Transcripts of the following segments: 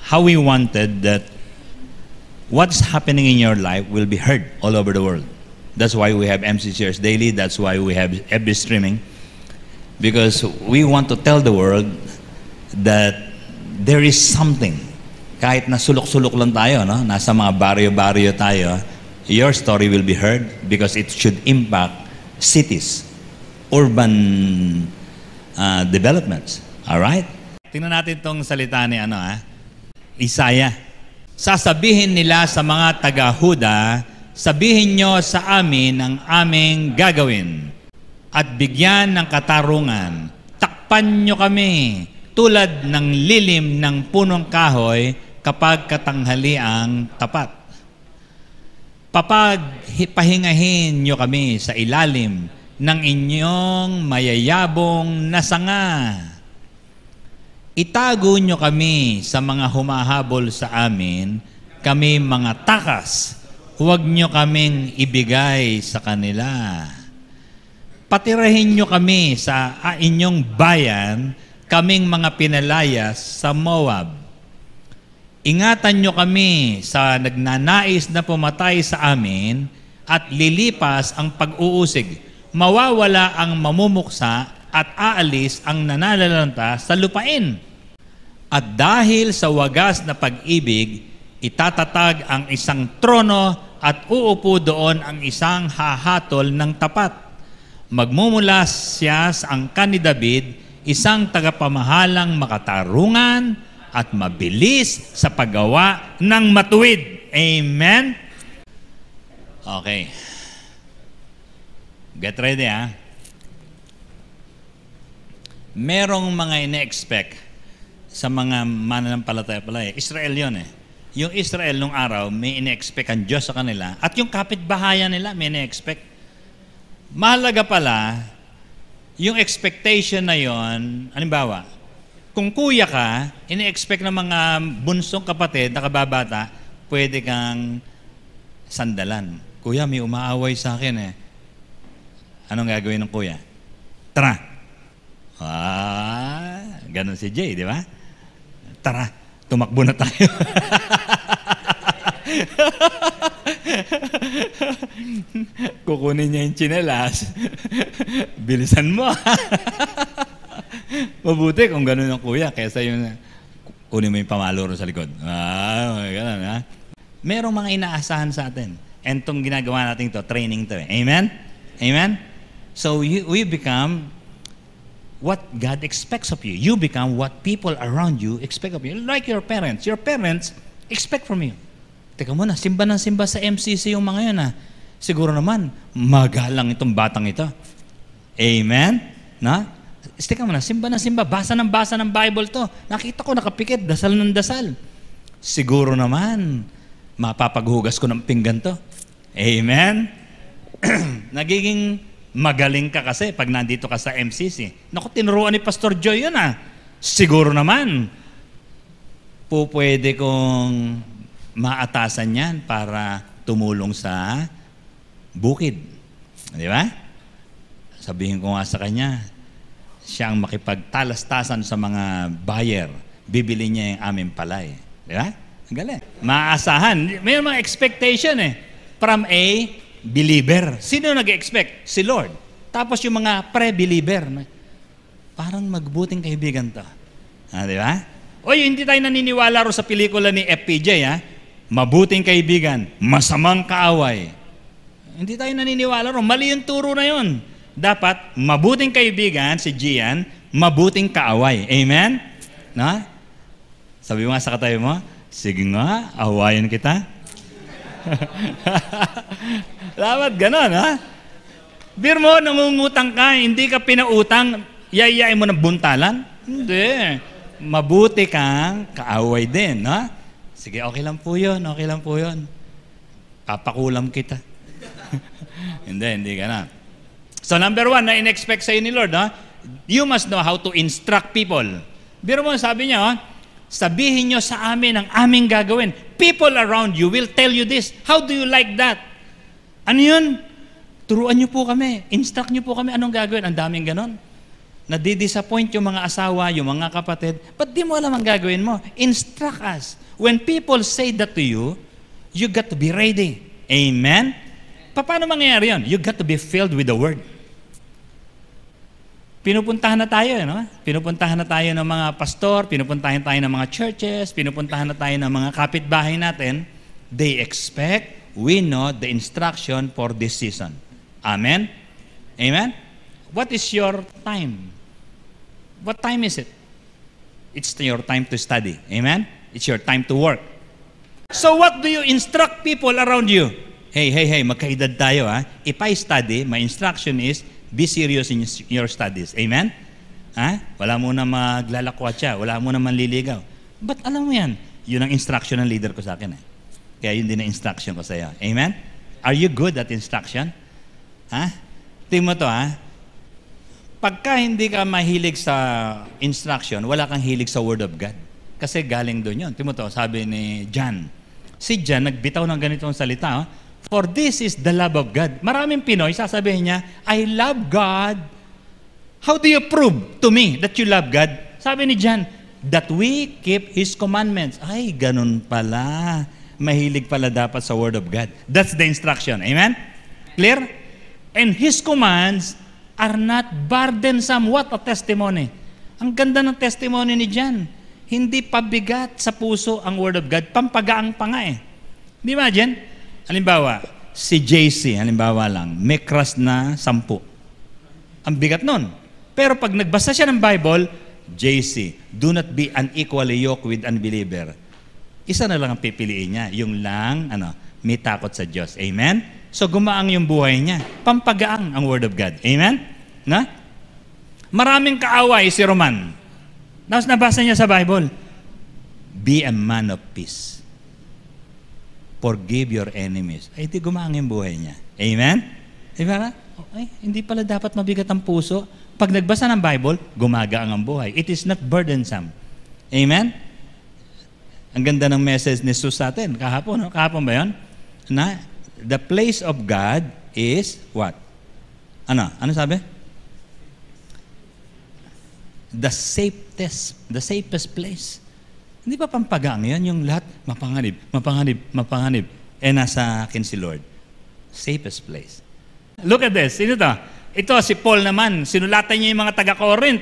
how we wanted that what's happening in your life will be heard all over the world. That's why we have MCCRs Daily. That's why we have every streaming. Because we want to tell the world that there is something. Kahit na sulok-sulok lang tayo, no? Nasa mga baryo-baryo tayo, your story will be heard because it should impact cities, urban developments. Alright? Tingnan natin itong salita ni Isaiah. Sasabihin nila sa mga taga-Huda, sabihin nyo sa amin ang aming gagawin at bigyan ng katarungan. Takpan nyo kami tulad ng lilim ng punong kahoy kapag katanghaliang tapat. Pahingahin nyo kami sa ilalim ng inyong mayayabong na sanga. Itago nyo kami sa mga humahabol sa amin, kami mga takas. Huwag nyo kaming ibigay sa kanila. Patirahin nyo kami sa inyong bayan, kaming mga pinalayas sa Moab. Ingatan nyo kami sa nagnanais na pumatay sa amin at lilipas ang pag-uusig. Mawawala ang mamumuksa at aalis ang nanalalanta sa lupain. At dahil sa wagas na pag-ibig, itatatag ang isang trono at uupo doon ang isang hahatol ng tapat. Magmumula siya sa angkan ni David, isang tagapamahalang makatarungan at mabilis sa paggawa ng matuwid. Amen? Okay. Get ready, Merong mga ine-expect sa mga mananampalataya pala. Israel yun Yung Israel nung araw, may ine-expect ang Diyos sa kanila. At yung kapitbahayan nila, may ine-expect. Mahalaga pala, yung expectation na yon, halimbawa, kung kuya ka, ine-expect ng mga bunsong kapatid na kababata, pwede kang sandalan. Kuya, may umaaway sa akin Anong gagawin ng kuya? Tara! Ganun si Jay, di ba? Tara, tumakbo na tayo. Kukunin niya yung tsinelas. Bilisan mo. Mabuti kung gano'n ang kuya kaysa yung kunin mo yung pamaluro sa likod. Ganun, Merong mga inaasahan sa atin. And itong ginagawa natin to, training to. Amen? Amen? So we become what God expects of you. You become what people around you expect of you. Like your parents. Your parents expect from you. Teka muna, simba ng simba sa MCC yung mga yun Siguro naman, magalang itong batang ito. Amen? Teka muna, simba ng simba, basa ng Bible to. Nakita ko nakapikit, dasal ng dasal. Siguro naman, mapapaghugas ko ng pinggan to. Amen? Nagiging magaling ka kasi pag nandito ka sa MCC. Naku, tinuruan ni Pastor Joy yun Siguro naman, pwede kong maatasan yan para tumulong sa bukid. Di ba? Sabihin ko nga sa kanya, siya ang makipagtalastasan sa mga buyer. Bibili niya yung aming palay. Di ba? Ang galing. Maaasahan. May mga expectation from a believer. Sino nag-expect? Si Lord. Tapos yung mga pre-believer. Parang magbuting kaibigan to. Di ba? Hindi tayo naniniwala ro sa pelikula ni FPJ, Mabuting kaibigan, masamang kaaway. Hindi tayo naniniwala ro. Mali yung turo na yun. Dapat, mabuting kaibigan, si Gian, mabuting kaaway. Amen? Sabi mo nga sa katabi mo, sige nga, awayan kita. Dapat ganon, Bir mo, nangungutang ka, hindi ka pinautang, yayain mo ng buntalan? Hindi. Mabuti kang kaaway din, Sige, okay lang po yun. Papakulam kita. Hindi ka So number one, na in-expect sa'yo ni Lord, you must know how to instruct people. Biro mo, sabi niya, sabihin nyo sa amin ang aming gagawin. People around you will tell you this. How do you like that? Ano yun? Turuan nyo po kami. Instruct nyo po kami anong gagawin. Ang daming ganon. Nadidisappoint yung mga asawa, yung mga kapatid, ba't di mo alam ang gagawin mo? Instruct us. When people say that to you, you got to be ready. Amen? Paano mangyayari yun? You got to be filled with the Word. Pinupuntahan na tayo, no? Pinupuntahan na tayo ng mga pastor, pinupuntahan tayo ng mga churches, pinupuntahan na tayo ng mga kapitbahay natin. They expect we know the instruction for this season. Amen? Amen? What is your time? What time is it? It's your time to study. Amen? It's your time to work. So what do you instruct people around you? Hey, magkaedad tayo ha. If I study, my instruction is, be serious in your studies. Amen? Ha? Wala mo na maglalakwatsa, wala mo na manliligaw. But alam mo yan, yun ang instruction ng leader ko sa akin. Kaya yun din ang instruction ko sa iyo. Amen? Are you good at instruction? Ha? Tingnan mo to ha. Pagka hindi ka mahilig sa instruction, wala kang hilig sa Word of God. Kasi galing doon yun. Tingnan mo to, sabi ni John. Si John, nagbitaw ng ganitong salita. For this is the love of God. Maraming Pinoy, sasabihin niya, I love God. How do you prove to me that you love God? Sabi ni John, that we keep His commandments. Ay, ganun pala. Mahilig pala dapat sa Word of God. That's the instruction. Amen? Clear? And His commands are not burdensome. What a testimony. Ang ganda ng testimony ni John. Hindi pabigat sa puso ang Word of God. Pampagaang pa nga eh. Imagine, halimbawa, si JC, halimbawa lang, may crush na 10. Ang bigat nun. Pero pag nagbasa siya ng Bible, JC, do not be unequally yoked with unbeliever. Isa na lang ang pipiliin niya. Yung lang, may takot sa Diyos. Amen? So gumaang yung buhay niya. Pampagaang ang Word of God. Amen? Na? Maraming kaaway si Roman. Tapos nabasa niya sa Bible, be a man of peace. Forgive your enemies. Ay, di gumaang yung buhay niya. Amen? Diba? Ay, hindi pala dapat mabigat ang puso. Pag nagbasa ng Bible, gumagaang ang buhay. It is not burdensome. Amen? Ang ganda ng message ni Jesus sa atin. Kahapon, no? Kahapon ba yun? Na, the place of God is what? Ano sabi? The safest place. Hindi ba pampagang yan? Yung lahat, mapanganib. Nasa akin si Lord. Safest place. Look at this. Ito to. Ito, si Paul naman. Sinulatan niya yung mga taga-Corinth.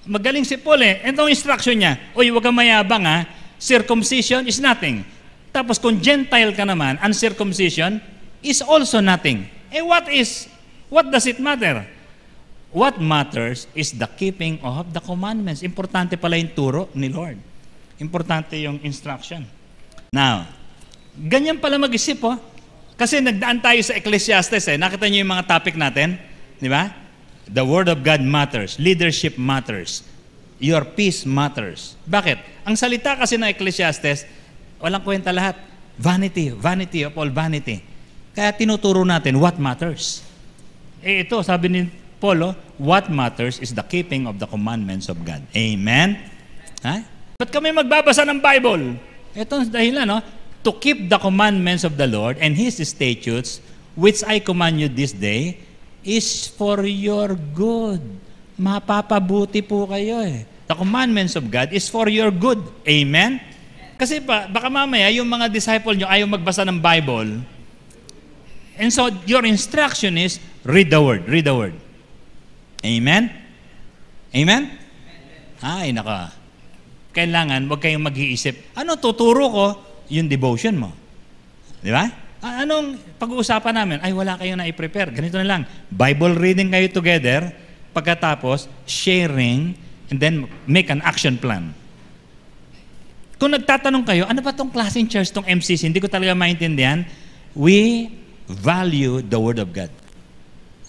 Magaling si Paul eh. Itong instruction niya, uy, huwag kang mayabang ha. Circumcision is nothing. Tapos kung Gentile ka naman, uncircumcision is also nothing. What does it matter? What matters is the keeping of the commandments. Importante pala yung turo ni Lord. Importante yung instruction. Now, ganyan pala mag-isip Kasi nagdaan tayo sa Ecclesiastes Nakita niyo yung mga topic natin? Di ba? The Word of God matters. Leadership matters. Your peace matters. Bakit? Ang salita kasi ng Ecclesiastes, walang kwenta lahat. Vanity of all vanity. Kaya tinuturo natin what matters. Ito, sabi ni Paul, what matters is the keeping of the commandments of God. Amen? Ha? Ba't kami magbabasa ng Bible? Ito ang dahilan, to keep the commandments of the Lord and His statutes, which I command you this day, is for your good. Mapapabuti po kayo The commandments of God is for your good. Amen? Kasi baka mamaya, yung mga disciple nyo ayaw magbasa ng Bible. And so, your instruction is, read the Word. Read the Word. Amen? Amen? Ay, naka. Kailangan, huwag kayong mag-iisip, ano tuturo ko? Yung devotion mo. Di ba? Anong pag-uusapan namin? Ay, wala kayong na-prepare. Ganito na lang. Bible reading kayo together, pagkatapos, sharing, and then make an action plan. Kung nagtatanong kayo, ano ba tong klaseng church, tong MCC? Hindi ko talaga maintindihan. We value the Word of God.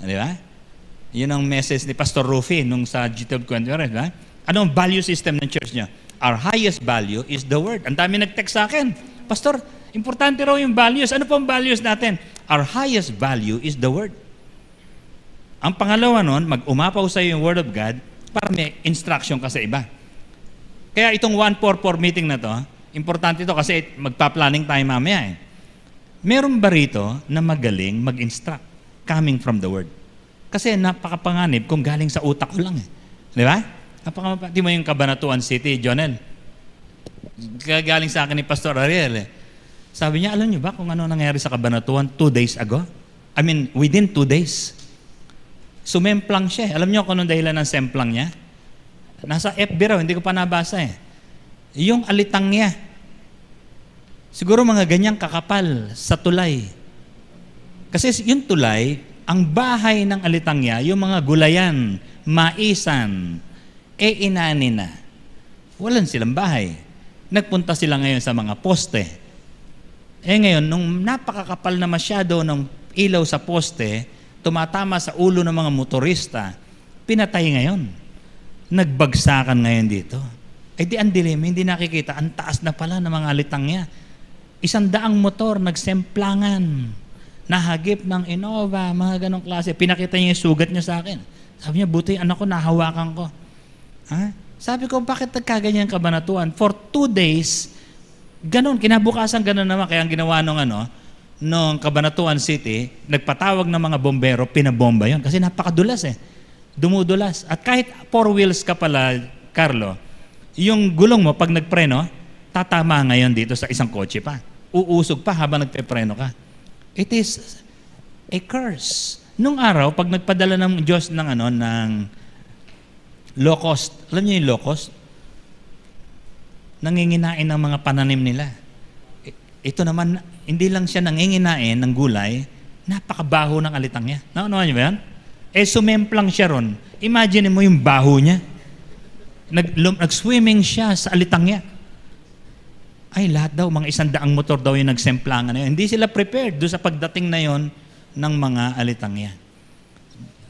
Di ba? Yun ang message ni Pastor Rufy nung sa G12 Conference. Diba? Ano ang value system ng church niya? Our highest value is the Word. Ang dami nag-text sa akin, Pastor, importante raw yung values. Ano po ang values natin? Our highest value is the Word. Ang pangalawa nun, mag-umapaw sa iyo yung Word of God para may instruction ka sa iba. Kaya itong 144 meeting na to, importante ito kasi magpa-planning tayo mamaya Meron ba rito na magaling mag-instruct coming from the Word? Kasi napakapanganib kung galing sa utak ko lang Di ba? Di mo yung Cabanatuan City, Jonel. Galing sa akin ni Pastor Ariel. Sabi niya, alam niyo ba kung ano nangyari sa Cabanatuan 2 days ago? Within 2 days. Sumemplang siya. Alam niyo kung anong dahilan ng semplang niya? Nasa FB raw, hindi ko pa nabasa eh. Yung alitang niya. Siguro mga ganyang kakapal sa tulay. Kasi yung tulay, ang bahay ng alitang niya, yung mga gulayan, maisan, inani na. Walang silang bahay. Nagpunta sila ngayon sa mga poste. Ngayon, nung napakakapal na masyado ng ilaw sa poste, tumatama sa ulo ng mga motorista, pinatay ngayon. Nagbagsakan ngayon dito. Di ang dilim, hindi nakikita. Ang taas na pala ng mga alitang niya. 100 motor, nagsemplangan. Nahagip ng Innova, mga ganong klase. Pinakita niya yung sugat niya sa akin. Sabi niya, buti anak ko, nahawakan ko. Sabi ko, bakit nagkaganyan Cabanatuan? For 2 days, ganun, kinabukasan ganun naman. Kaya ang ginawa nung Cabanatuan City, nagpatawag ng mga bombero, pinabomba yon kasi napakadulas eh. Dumudulas. At kahit 4 wheels ka pala, Carlo, yung gulong mo, pag nagpreno, tatama ngayon dito sa isang kotse pa. Uusog pa habang nagpepreno ka. It is a curse. Nung araw, pag nagpadala ng Diyos ng low cost, alam niyo yung low cost? Nanginginain ng mga pananim nila. Ito naman, hindi lang siya nanginginain ng gulay, napakabaho ng alitang niya. Naunawan niyo ba yan? Sumemplang siya ron. Imagine mo yung baho niya. Nag-swimming siya sa alitang niya. Lahat daw, mga 100 motor daw yung nagsemplangan na yun. Hindi sila prepared doon sa pagdating na yon ng mga alitang niya.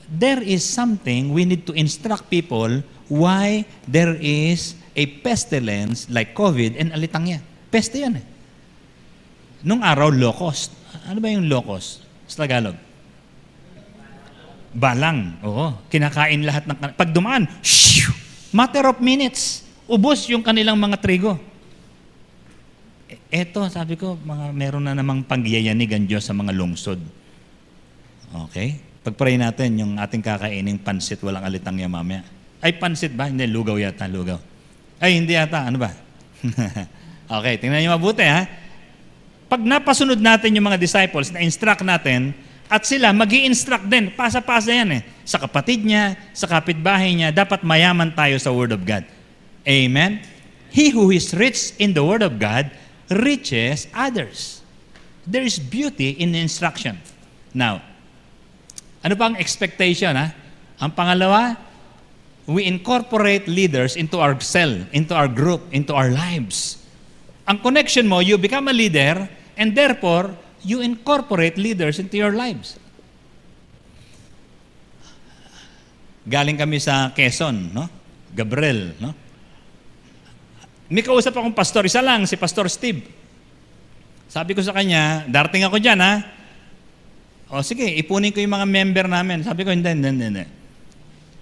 There is something we need to instruct people why there is a pestilence like COVID and alitang niya. Peste yan eh. Nung araw, locust. Ano ba yung locust sa Tagalog? Balang. Oo. Kinakain lahat ng... Pag dumaan, matter of minutes, ubos yung kanilang mga trigo. Eto, sabi ko, meron na namang pagyayanig ang Diyos sa mga lungsod. Okay? Pag-pray natin yung ating kakaining pansit, walang alitang niya mamaya. Pansit ba? Hindi, lugaw yata, lugaw. Hindi yata, ano ba? Okay, tingnan niyo mabuti ha. Pag napasunod natin yung mga disciples, na-instruct natin, at sila mag-i-instruct din, pasa-pasa yan eh. Sa kapatid niya, sa kapitbahay niya, dapat mayaman tayo sa Word of God. Amen? He who is rich in the Word of God, reaches others. There is beauty in instruction. Now, ano pa ang expectation? Ang pangalawa, we incorporate leaders into our cell, into our group, into our lives. Ang connection mo, you become a leader, and therefore, you incorporate leaders into your lives. Galing kami sa Quezon, no? Gabriel, no? May kausap akong pastor, isa lang, si Pastor Steve. Sabi ko sa kanya, darating ako dyan, sige, ipunin ko yung mga member namin. Sabi ko, hindi.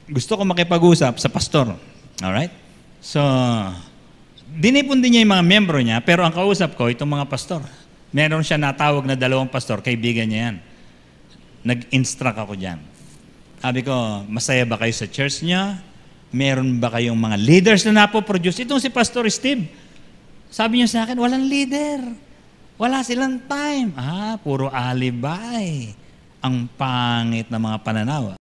Gusto ko makipag-usap sa pastor. Alright? So, dinipon din niya yung mga membro niya, pero ang kausap ko, itong mga pastor. Meron siya natawag na 2 pastor, kaibigan niya yan. Nag-instruct ako dyan. Sabi ko, masaya ba kayo sa church niya? Meron ba kayong mga leaders na napoproduce? Itong si Pastor Steve, sabi niya sa akin, walang leader. Wala silang time. Puro alibay. Ang pangit na mga pananaw.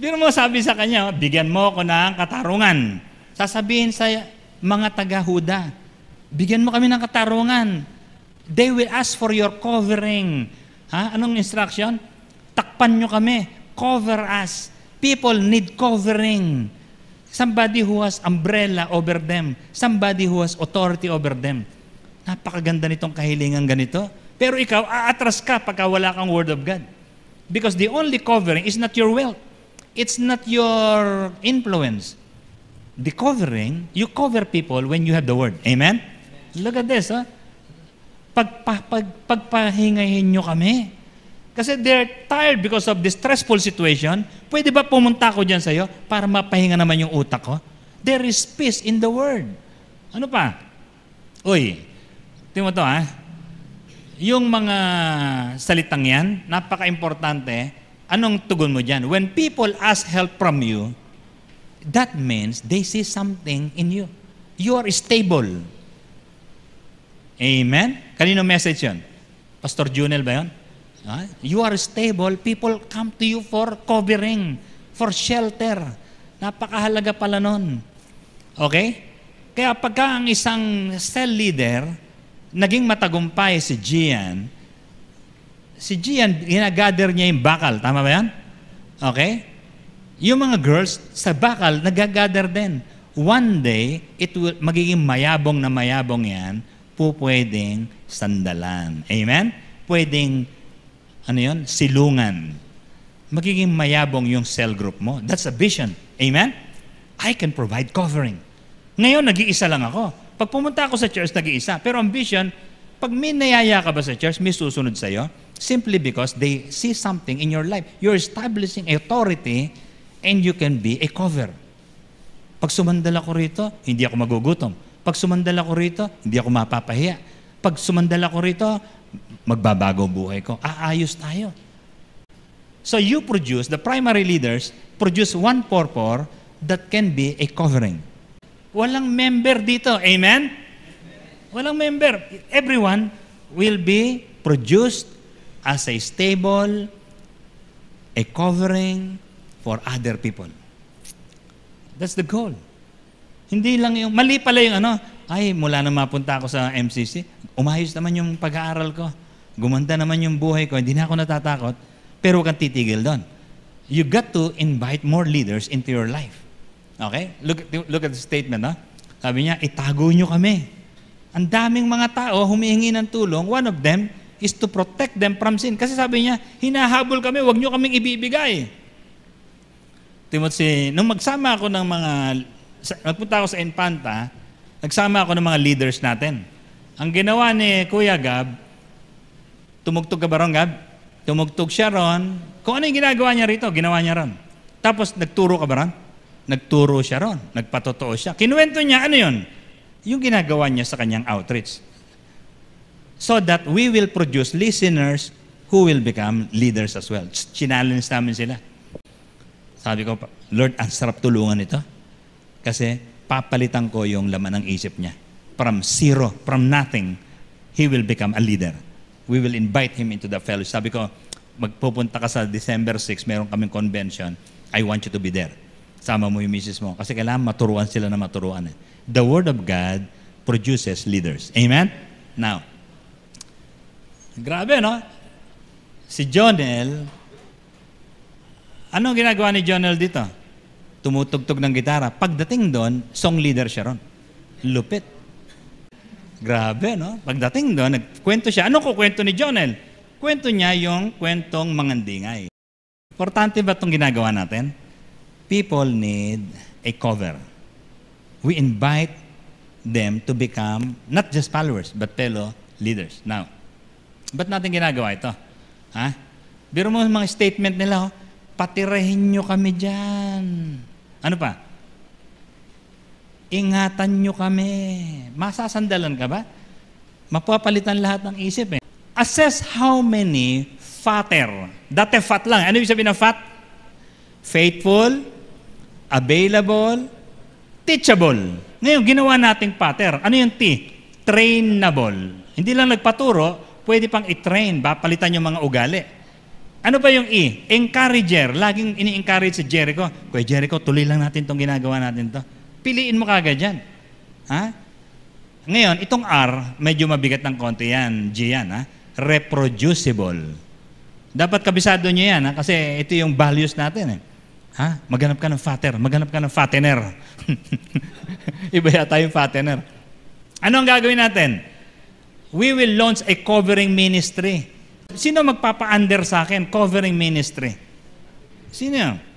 Pero mo sabi sa kanya, bigyan mo ako ng katarungan. Sasabihin sa mga taga-Huda, bigyan mo kami ng katarungan. They will ask for your covering. Anong instruction? Takpan nyo kami. Cover us. People need covering. Somebody who has umbrella over them. Somebody who has authority over them. Napakaganda nitong kahilingan ganito. Pero ikaw, aatras ka pagka wala kang Word of God. Because the only covering is not your wealth. It's not your influence. The covering, you cover people when you have the Word. Amen? Look at this, Pagpahingahin nyo kami. Kasi they're tired because of this stressful situation. Pwede ba pumunta ako dyan sa'yo para mapahinga naman yung utak ko? There is peace in the Word. Ano pa? Uy, tingnan mo to Yung mga salitang yan, napaka-importante. Anong tugon mo dyan? When people ask help from you, that means they see something in you. You are stable. Amen? Kanino message yun? Pastor Junel ba yun? You are stable. People come to you for covering, for shelter. Napakahalaga pala nun. Okay? Kaya pagka ang isang cell leader, naging matagumpay si Gian, ginagather niya yung bakal. Tama ba yan? Okay? Yung mga girls, sa bakal, nagagather din. One day, magiging mayabong na mayabong yan, pwedeng sandalan. Amen? Pwedeng, silungan. Magiging mayabong yung cell group mo. That's a vision. Amen? I can provide covering. Ngayon, nag-iisa lang ako. Pag pumunta ako sa church, nag-iisa. Pero ang vision, pag may nayaya ka ba sa church, may susunod sa'yo, simply because they see something in your life. You're establishing authority and you can be a cover. Pag sumandal ako rito, hindi ako magugutom. Pag sumandal ako rito, hindi ako mapapahiya. Pag sumandal ako rito, magbabago ang buhay ko. Aayos tayo. So you produce, the primary leaders, produce one purpose that can be a covering. Walang member dito. Amen? Walang member. Everyone will be produced as a stable, a covering for other people. That's the goal. Hindi lang yung, mali pala yung mula na mapunta ako sa MCC, umayos naman yung pag-aaral ko. Gumanda naman yung buhay ko, hindi na ako natatakot, pero huwag kang titigil doon. You got to invite more leaders into your life. Okay? Look at the statement, no? Sabi niya, itago nyo kami. Ang daming mga tao humihingi ng tulong. One of them is to protect them from sin. Kasi sabi niya, hinahabol kami, huwag nyo kaming ibibigay. Timothy, nung magsama ako ng nagpunta ako sa Infanta, nagsama ako ng mga leaders natin. Ang ginawa ni Kuya Gab, tumugtog ka ba ron, Gab? Tumugtog siya ron. Kung ano yung ginagawa niya rito, ginawa niya ron. Tapos, nagturo ka ba ron? Nagturo siya ron. Nagpatotoo siya. Kinuwento niya, ano yun? Yung ginagawa niya sa kanyang outreach. So that we will produce listeners who will become leaders as well. Challenge namin sila. Sabi ko, Lord, ang sarap tulungan ito. Kasi papalitan ko yung laman ng isip niya. From zero, from nothing, he will become a leader. We will invite him into the fellowship. Sabi ko, magpupunta ka sa December 6, meron kaming convention. I want you to be there. Sama mo yung misis mo. Kasi kailangan maturuan sila na maturuan. The Word of God produces leaders. Amen? Now, grabe, no? Si Jonel, anong ginagawa ni Jonel dito? Tumutugtog ng gitara. Pagdating doon, song leader siya ron. Lupit. Grabe, no? Pagdating doon, nagkwento siya. Ano ko kwento ni Jonel? Kwento niya yung kwentong mangandingay. Importante ba itong ginagawa natin? People need a cover. We invite them to become not just followers, but fellow leaders. Now, ba't natin ginagawa ito? Ha? Biro mo mga statement nila, patirahin nyo kami dyan. Ano pa? Ingatan nyo kami. Masasandalan ka ba? Mapapalitan lahat ng isip eh. Assess how many fatter. Dati fat lang. Ano yung sabihin ng fat? Faithful, available, teachable. Ngayon, ginawa nating pattern. Ano yung T? Trainable. Hindi lang nagpaturo, pwede pang i-train. Palitan yung mga ugali. Ano ba yung E? Encourager. Laging ini-encourage si Jericho. Kuya Jericho, tuloy lang natin itong ginagawa natin to. Piliin mo kagad yan. Ha? Ngayon, itong R, medyo mabigat ng konti yan. G yan, ha? Reproducible. Dapat kabisado nyo yan, ha? Kasi ito yung values natin, eh. Ha? Maghanap ka ng fatter. Maghanap ka ng fattener. Iba yata yung fattener. Ano ang gagawin natin? We will launch a covering ministry. Sino magpapa-under sa akin? Covering ministry. Sino?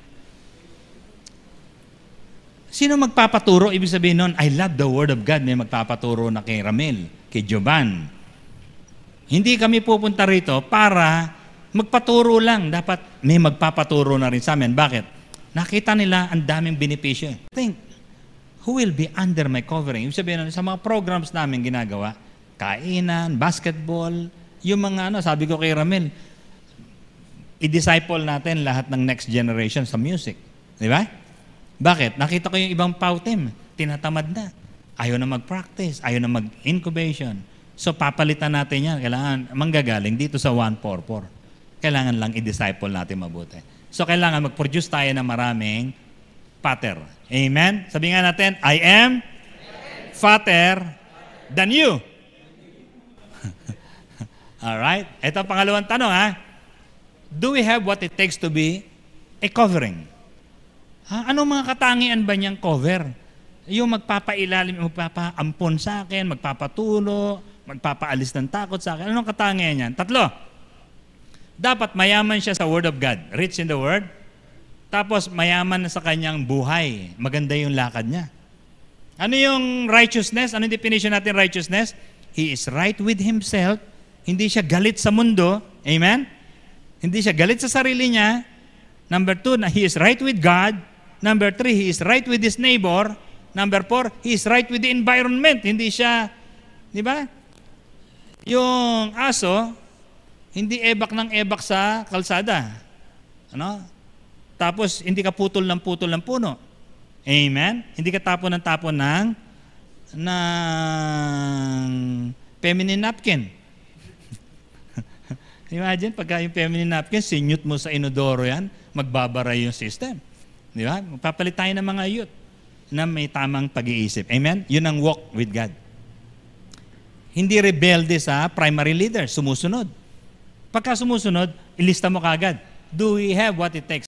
Sino magpapaturo? Ibig sabihin nun, I love the Word of God. May magpapaturo na kay Ramil, kay Jovan. Hindi kami pupunta rito para magpaturo lang. Dapat may magpapaturo na rin sa amin. Bakit? Nakita nila ang daming benepisyo. Think, who will be under my covering? Ibig sabihin nun, sa mga programs namin ginagawa, kainan, basketball, yung mga sabi ko kay Ramil, i-disciple natin lahat ng next generation sa music. Di ba? Bakit? Nakita ko yung ibang pautim, tinatamad na. Ayaw na mag-practice, ayaw na mag-incubation. So papalitan natin yan. Kailangan manggagaling dito sa 144. Kailangan lang i-disciple natin mabuti. So kailangan mag-produce tayo ng maraming pater. Amen? Sabi nga natin, I am fatter than you. Alright? Ito ang pangalawang tanong, ha? Do we have what it takes to be a covering? Anong mga katangian ba niyang cover? Yung magpapailalim, magpapaampon sa akin, magpapatulo, magpapaalis ng takot sa akin. Anong katangian niyan? 3. Dapat mayaman siya sa Word of God. Rich in the Word. Tapos mayaman na sa kanyang buhay. Maganda yung lakad niya. Ano yung righteousness? Ano yung definition natin righteousness? He is right with himself. Hindi siya galit sa mundo. Amen? Hindi siya galit sa sarili niya. Number 2, na he is right with God. Number 3, he is right with his neighbor. Number 4, he is right with the environment. Hindi siya, di ba? Yung aso, hindi ebak ng ebak sa kalsada. Ano? Tapos, hindi ka putol ng puno. Amen? Hindi ka tapon ng feminine napkin. Imagine, pagka yung feminine napkin, sinyut mo sa inodoro yan, magbabara yung system. Di ba? Magpapalit tayo ng mga youth na may tamang pag-iisip. Amen? Yun ang walk with God. Hindi rebelde sa primary leader, sumusunod. Pagka sumusunod, ilista mo kagad. Do we have what it takes